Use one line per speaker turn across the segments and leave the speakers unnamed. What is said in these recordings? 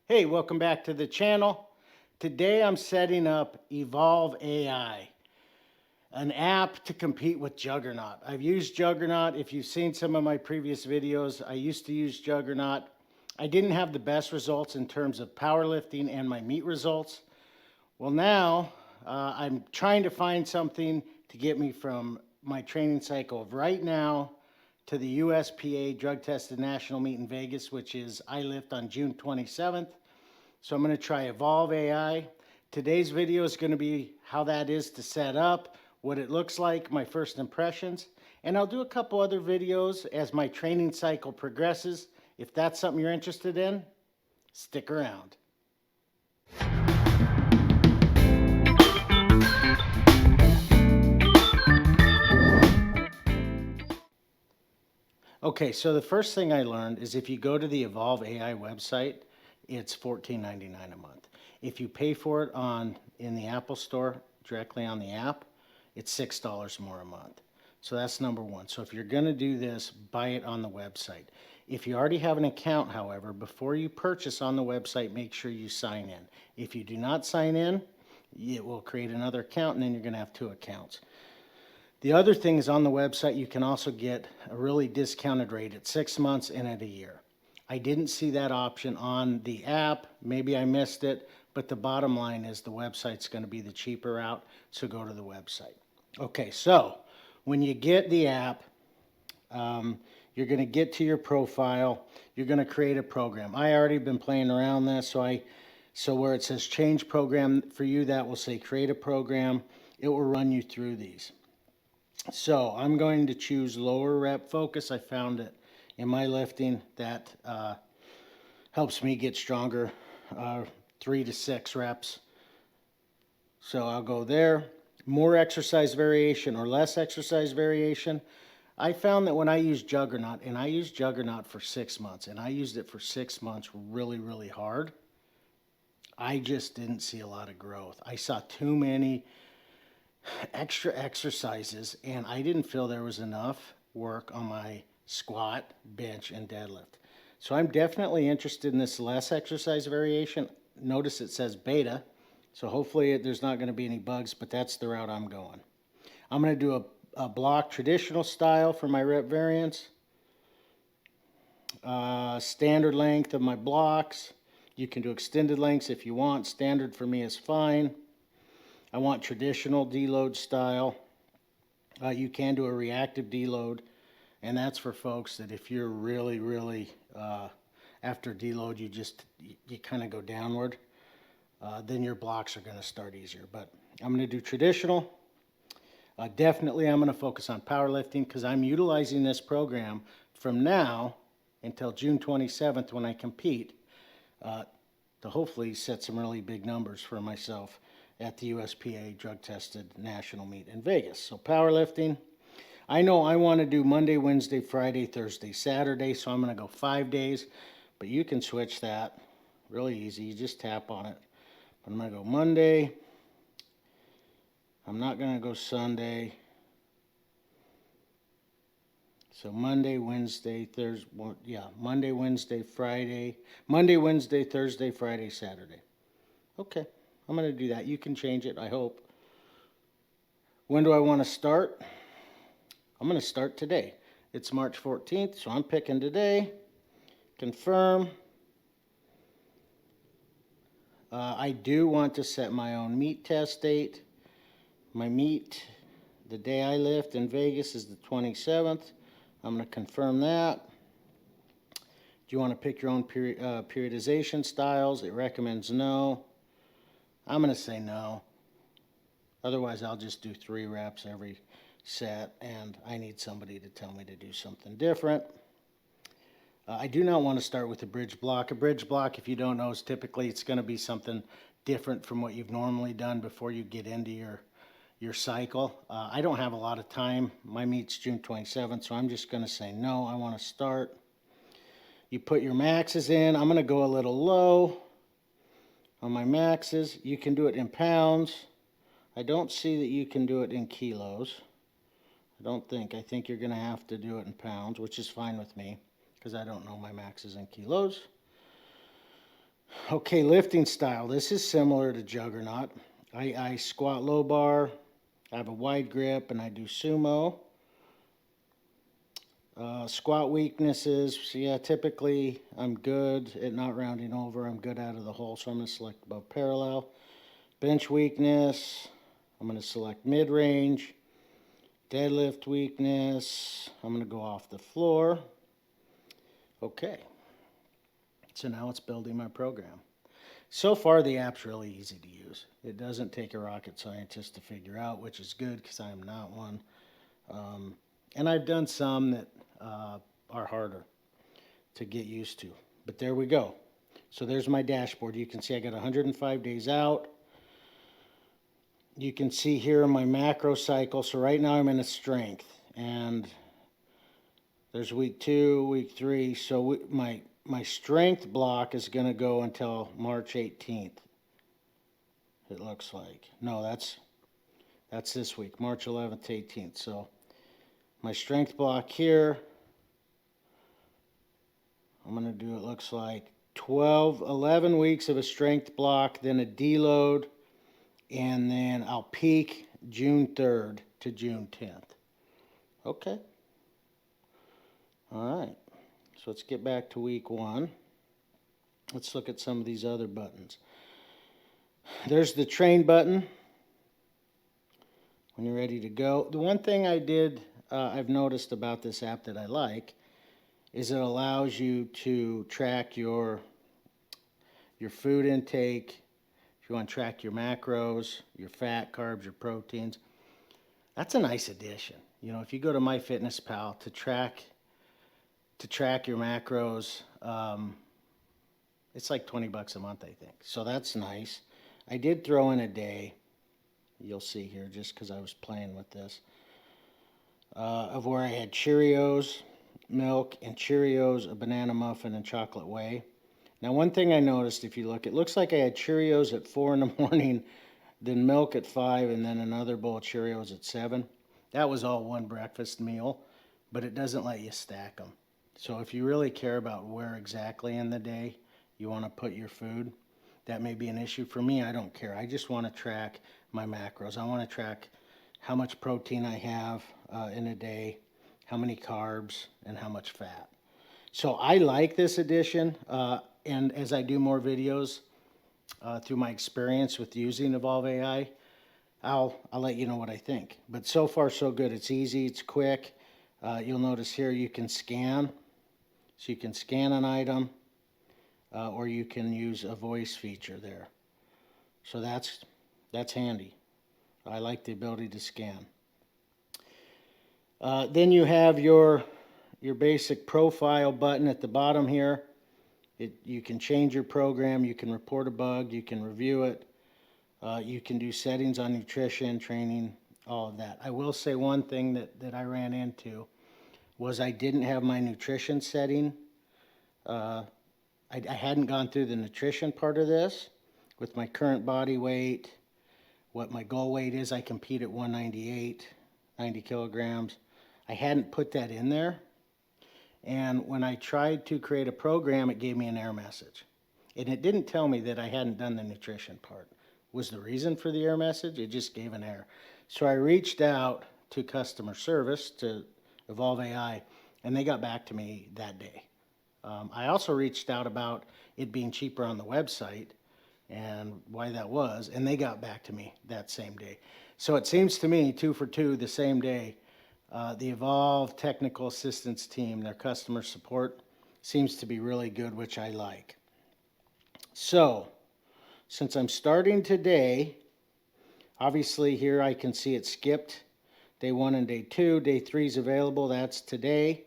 Hey, welcome back to the channel. Today I'm setting up EvolveAI, an app to compete with Juggernaut. I've used Juggernaut. If you've seen some of my previous videos, I used to use Juggernaut. I didn't have the best results in terms of powerlifting and my meet results. Well, now I'm trying to find something to get me from my training cycle of right now to the USPA drug tested national meet in Vegas, which is I lift on June 27th. So I'm going to try EvolveAI. Today's video is going to be how that is to set up, what it looks like, my first impressions, and I'll do a couple other videos as my training cycle progresses. If that's something you're interested in, stick around. Okay, so the first thing I learned is if you go to the EvolveAI website, it's $14.99 a month. If you pay for it in the Apple Store directly on the app, it's $6 more a month. So that's number one. So if you're going to do this, buy it on the website. If you already have an account, however, before you purchase on the website, make sure you sign in. If you do not sign in, it will create another account, and then you're going to have two accounts. The other thing is on the website, you can also get a really discounted rate at 6 months and at a year. I didn't see that option on the app. Maybe I missed it, but the bottom line is the website's going to be the cheaper route, so go to the website. Okay, so when you get the app, you're going to get to your profile. You're going to create a program. I already been playing around this, so where it says change program for you, that will say create a program. It will run you through these. So I'm going to choose lower rep focus. I found it in my lifting that helps me get stronger, 3 to 6 reps. So I'll go there. More exercise variation or less exercise variation. I found that when I use Juggernaut, and I used Juggernaut for 6 months, and I used it for 6 months really, really hard, I just didn't see a lot of growth. I saw too many extra exercises, and I didn't feel there was enough work on my squat, bench, and deadlift. So I'm definitely interested in this less exercise variation. Notice it says beta, so hopefully there's not going to be any bugs, but that's the route I'm going. I'm going to do a block traditional style for my rep variance. Standard length of my blocks. You can do extended lengths if you want. Standard for me is fine. I want traditional deload style. You can do a reactive deload, and that's for folks that if you're really after deload you kind of go downward, then your blocks are going to start easier. But I'm going to do traditional. Definitely I'm going to focus on powerlifting because I'm utilizing this program from now until June 27th when I compete to hopefully set some really big numbers for myself at the USPA drug tested national meet in Vegas. So powerlifting, I know I want to do Monday, Wednesday, Friday, Thursday, Saturday, so I'm going to go 5 days, but you can switch that really easy. You just tap on it. But I'm going to go Monday. I'm not going to go Sunday. So Monday, Wednesday, Thursday, Monday, Wednesday, Friday, Monday, Wednesday, Thursday, Friday, Saturday. Okay. I'm going to do that. You can change it, I hope. When do I want to start? I'm going to start today. It's March 14th, so I'm picking today. Confirm. I do want to set my own meet test date. My meet, the day I lift in Vegas, is the 27th. I'm going to confirm that. Do you want to pick your own periodization styles? It recommends no. I'm going to say no. Otherwise, I'll just do 3 reps every set, and I need somebody to tell me to do something different. I do not want to start with a bridge block. A bridge block, if you don't know, is typically it's going to be something different from what you've normally done before you get into your cycle. I don't have a lot of time. My meet's June 27th, so I'm just going to say no. I want to start. You put your maxes in. I'm going to go a little low on my maxes. You can do it in pounds. I don't see that you can do it in kilos. I don't think. I think you're going to have to do it in pounds, which is fine with me because I don't know my maxes in kilos. Okay, lifting style. This is similar to Juggernaut. I squat low bar, I have a wide grip, and I do sumo. Squat weaknesses, so yeah, typically I'm good at not rounding over. I'm good out of the hole, so I'm going to select above parallel. Bench weakness, I'm going to select mid-range. Deadlift weakness, I'm going to go off the floor. Okay, so now it's building my program. So far, the app's really easy to use. It doesn't take a rocket scientist to figure out, which is good because I am not one. And I've done some that are harder to get used to. But there we go. So there's my dashboard. You can see I got 105 days out. You can see here my macro cycle. So right now I'm in a strength. And there's week 2, week 3. So my strength block is going to go until March 18th. It looks like. No, that's this week, March 11th to 18th. So my strength block here, I'm going to do, it looks like 11 weeks of a strength block, then a deload, and then I'll peak June 3rd to June 10th. Okay. All right. So let's get back to week 1. Let's look at some of these other buttons. There's the train button when you're ready to go. The one thing I've noticed about this app that I like is it allows you to track your food intake. If you want to track your macros, your fat, carbs, your proteins. That's a nice addition. You know, if you go to MyFitnessPal to track your macros, it's like $20 a month, I think. So that's nice. I did throw in a day, you'll see here, just because I was playing with this, of where I had Cheerios, milk, and Cheerios, a banana muffin, and chocolate whey. Now, one thing I noticed, if you look, it looks like I had Cheerios at 4 in the morning, then milk at 5, and then another bowl of Cheerios at 7. That was all one breakfast meal, but it doesn't let you stack them. So if you really care about where exactly in the day you want to put your food, that may be an issue. For me, I don't care. I just want to track my macros. I want to track how much protein I have in a day, how many carbs, and how much fat. So I like this addition, and as I do more videos through my experience with using EvolveAI, I'll let you know what I think. But so far, so good. It's easy. It's quick. You'll notice here you can scan. So you can scan an item, or you can use a voice feature there. So that's handy. I like the ability to scan. Then you have your basic profile button at the bottom here. You can change your program. You can report a bug. You can review it. You can do settings on nutrition, training, all of that. I will say one thing that I ran into was I didn't have my nutrition setting. I hadn't gone through the nutrition part of this with my current body weight, what my goal weight is. I compete at 198, 90 kilograms. I hadn't put that in there. And when I tried to create a program, it gave me an error message. And it didn't tell me that I hadn't done the nutrition part. Was the reason for the error message? It just gave an error. So I reached out to customer service, to EvolveAI, and they got back to me that day. I also reached out about it being cheaper on the website and why that was, and they got back to me that same day. So it seems to me, 2 for 2, the same day, the Evolve Technical Assistance Team, their customer support, seems to be really good, which I like. So, since I'm starting today, obviously here I can see it skipped day 1 and day 2. Day 3 is available. That's today.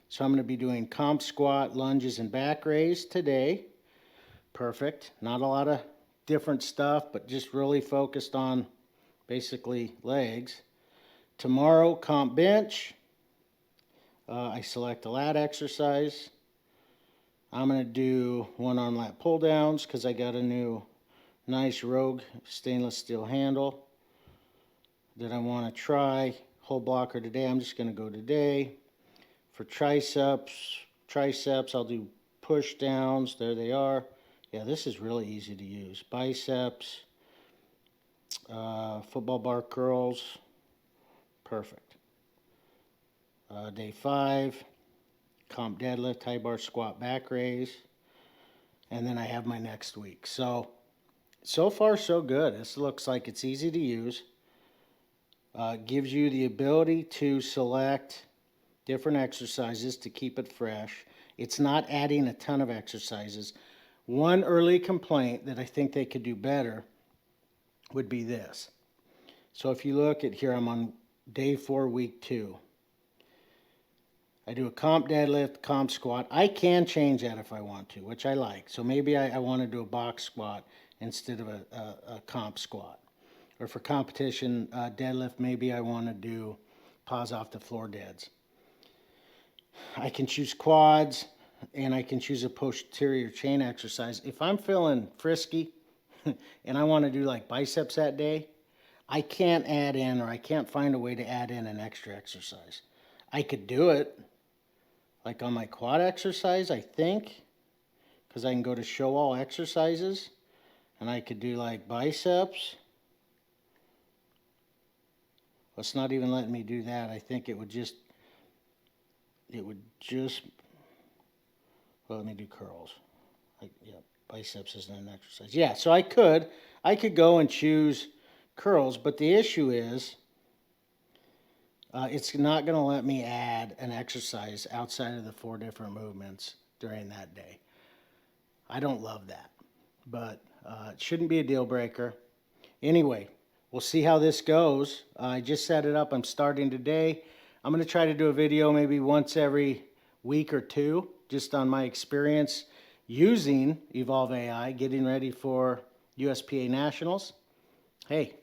So I'm going to be doing comp squat, lunges, and back raise today. Perfect. Not a lot of different stuff, but just really focused on basically legs. Tomorrow, comp bench. I select a lat exercise. I'm going to do 1-arm lat pull downs because I got a new nice Rogue stainless steel handle that I want to try. Whole blocker today. I'm just going to go today. For triceps, I'll do push downs. There they are. Yeah, this is really easy to use. Biceps, football bar curls, perfect. Day 5, comp deadlift, high bar squat, back raise, and then I have my next week. So far so good. This looks like it's easy to use. Gives you the ability to select different exercises to keep it fresh. It's not adding a ton of exercises. One early complaint that I think they could do better would be this. So if you look at here, I'm on day 4, week 2. I do a comp deadlift, comp squat. I can change that if I want to, which I like. So maybe I want to do a box squat instead of a comp squat. Or for competition deadlift, maybe I want to do pause off the floor deads. I can choose quads, and I can choose a posterior chain exercise. If I'm feeling frisky and I want to do like biceps that day, I can't add in, or I can't find a way to add in an extra exercise. I could do it like on my quad exercise, I think, because I can go to show all exercises, and I could do like biceps. It's not even letting me do that. I think it would just, well, let me do curls. Yeah, biceps isn't an exercise. Yeah, so I could go and choose curls, but the issue is it's not going to let me add an exercise outside of the 4 different movements during that day. I don't love that, but it shouldn't be a deal breaker. Anyway, we'll see how this goes. I just set it up. I'm starting today. I'm going to try to do a video maybe once every week or 2, just on my experience using EvolveAI, getting ready for USPA Nationals. Hey,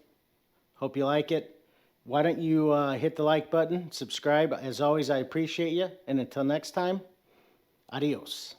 hope you like it. Why don't you hit the like button, subscribe. As always, I appreciate you. And until next time, adios.